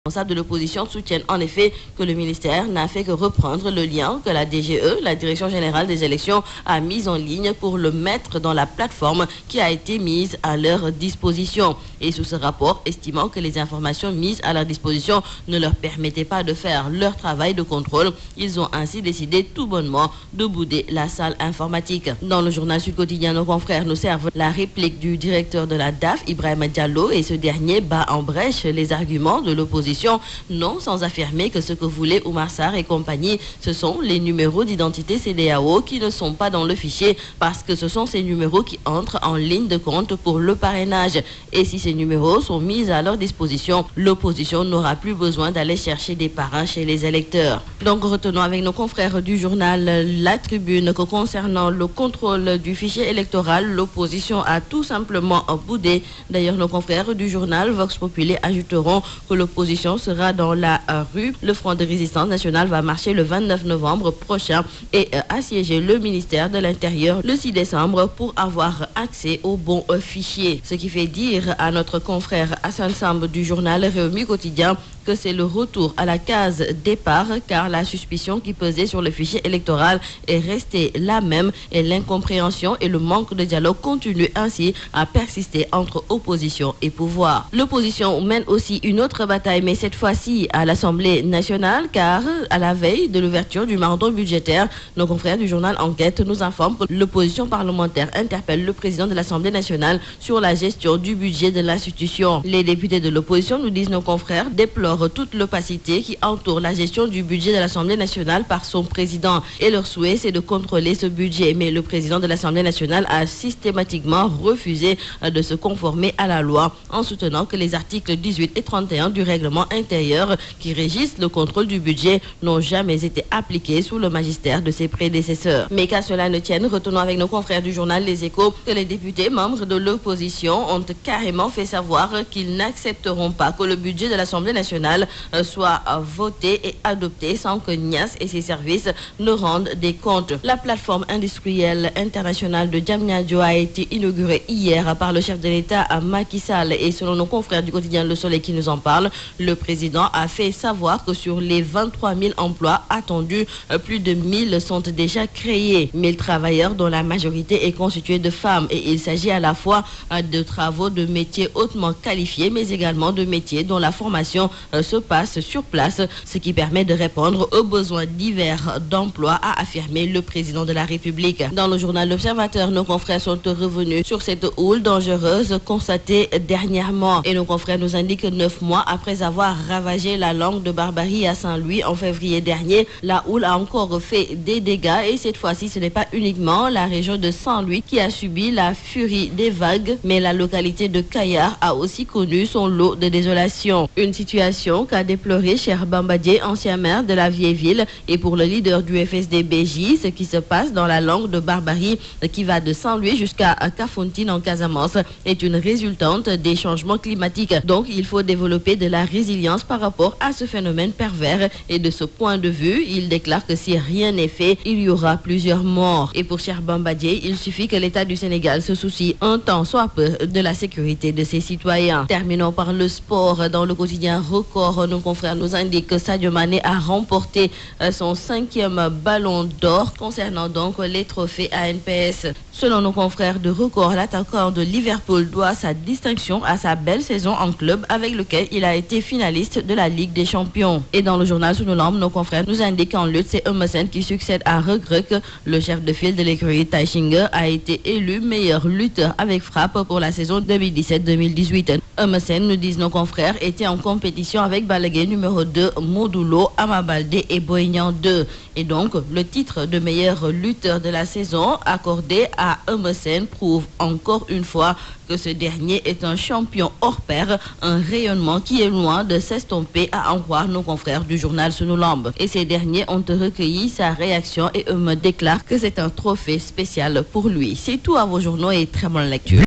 responsables de l'opposition soutiennent en effet que le ministère n'a fait que reprendre le lien que la DGE, la Direction générale des élections, a mis en ligne pour le mettre dans la plateforme qui a été mise à leur disposition. Et sous ce rapport, estimant que les informations mises à leur disposition ne leur permettaient pas de faire leur travail de contrôle, ils ont ainsi décidé tout bonnement de bouder la salle informatique. Dans le journal Sud Quotidien, nos confrères nous servent la réplique du directeur de la DAF, Ibrahima Diallo, et ce dernier bat en brèche les arguments de l'opposition, non sans affirmer que ce que voulait Oumar Sarr et compagnie, ce sont les numéros d'identité CEDEAO qui ne sont pas dans le fichier parce que ce sont ces numéros qui entrent en ligne de compte pour le parrainage. Et si ces numéros sont mis à leur disposition, l'opposition n'aura plus besoin d'aller chercher des parrains chez les électeurs. Donc retenons avec nos confrères du journal La Tribune que concernant le contrôle du fichier électoral, l'opposition a tout simplement boudé. D'ailleurs, nos confrères du journal Vox Populi ajouteront que l'opposition sera dans la rue. Le Front de résistance nationale va marcher le 29 novembre prochain et assiéger le ministère de l'Intérieur le 6 décembre pour avoir accès au bon fichier. Ce qui fait dire à notre confrère Hassan Samb du journal Réumi Quotidien que c'est le retour à la case départ car la suspicion qui pesait sur le fichier électoral est restée la même et l'incompréhension et le manque de dialogue continuent ainsi à persister entre opposition et pouvoir. L'opposition mène aussi une autre bataille mais cette fois-ci à l'Assemblée nationale car à la veille de l'ouverture du marathon budgétaire, nos confrères du journal Enquête nous informent que l'opposition parlementaire interpelle le président de l'Assemblée nationale sur la gestion du budget de l'institution. Les députés de l'opposition, nous disent nos confrères, déplorent toute l'opacité qui entoure la gestion du budget de l'Assemblée nationale par son président. Et leur souhait, c'est de contrôler ce budget. Mais le président de l'Assemblée nationale a systématiquement refusé de se conformer à la loi en soutenant que les articles 18 et 31 du règlement intérieur qui régissent le contrôle du budget n'ont jamais été appliqués sous le magistère de ses prédécesseurs. Mais qu'à cela ne tienne, retenons avec nos confrères du journal Les Échos que les députés membres de l'opposition ont carrément fait savoir qu'ils n'accepteront pas que le budget de l'Assemblée nationale soit voté et adopté sans que Nias et ses services ne rendent des comptes. La plateforme industrielle internationale de Diamniadio a été inaugurée hier par le chef de l'État Macky Sall et selon nos confrères du quotidien Le Soleil qui nous en parle, le président a fait savoir que sur les 23 000 emplois attendus, plus de 1000 sont déjà créés. 1000 travailleurs dont la majorité est constituée de femmes et il s'agit à la fois de travaux de métiers hautement qualifiés mais également de métiers dont la formation se passe sur place, ce qui permet de répondre aux besoins divers d'emploi, a affirmé le président de la République. Dans le journal L'Observateur, nos confrères sont revenus sur cette houle dangereuse constatée dernièrement. Et nos confrères nous indiquent que 9 mois après avoir ravagé la langue de Barbarie à Saint-Louis en février dernier, la houle a encore fait des dégâts et cette fois-ci, ce n'est pas uniquement la région de Saint-Louis qui a subi la furie des vagues, mais la localité de Kayar a aussi connu son lot de désolation. Une situation qu'a déploré Cheikh Bamba Dièye, ancien maire de la vieille ville, et pour le leader du FSD/BJ, ce qui se passe dans la langue de Barbarie qui va de Saint-Louis jusqu'à Kafountine en Casamance est une résultante des changements climatiques. Donc il faut développer de la résilience par rapport à ce phénomène pervers et de ce point de vue, il déclare que si rien n'est fait, il y aura plusieurs morts. Et pour Cheikh Bamba Dièye, il suffit que l'État du Sénégal se soucie un tant soit peu de la sécurité de ses citoyens. Terminons par le sport. Dans le quotidien Record, nos confrères nous indiquent que Sadio Mané a remporté son 5e ballon d'or concernant donc les trophées ANPS. Selon nos confrères de Record, l'attaquant de Liverpool doit sa distinction à sa belle saison en club avec lequel il a été finaliste de la Ligue des Champions. Et dans le journal Sunu Lamb, nos confrères nous indiquent qu'en lutte, c'est Eumeu Sène qui succède à Reug Reug. Le chef de file de l'écurie Taïchinger a été élu meilleur lutteur avec frappe pour la saison 2017-2018. Eumeu Sène, nous disent nos confrères, était en compétition avec Balla Gaye numéro 2, Modou Lo, Ama Baldé et Boy Niang 2. Et donc, le titre de meilleur lutteur de la saison accordé à Eumeu Sène prouve encore une fois que ce dernier est un champion hors pair, un rayonnement qui est loin de s'estomper, à en croire nos confrères du journal Sunu Lamb. Et ces derniers ont recueilli sa réaction et Eumeu déclare que c'est un trophée spécial pour lui. C'est tout à vos journaux et très bonne lecture.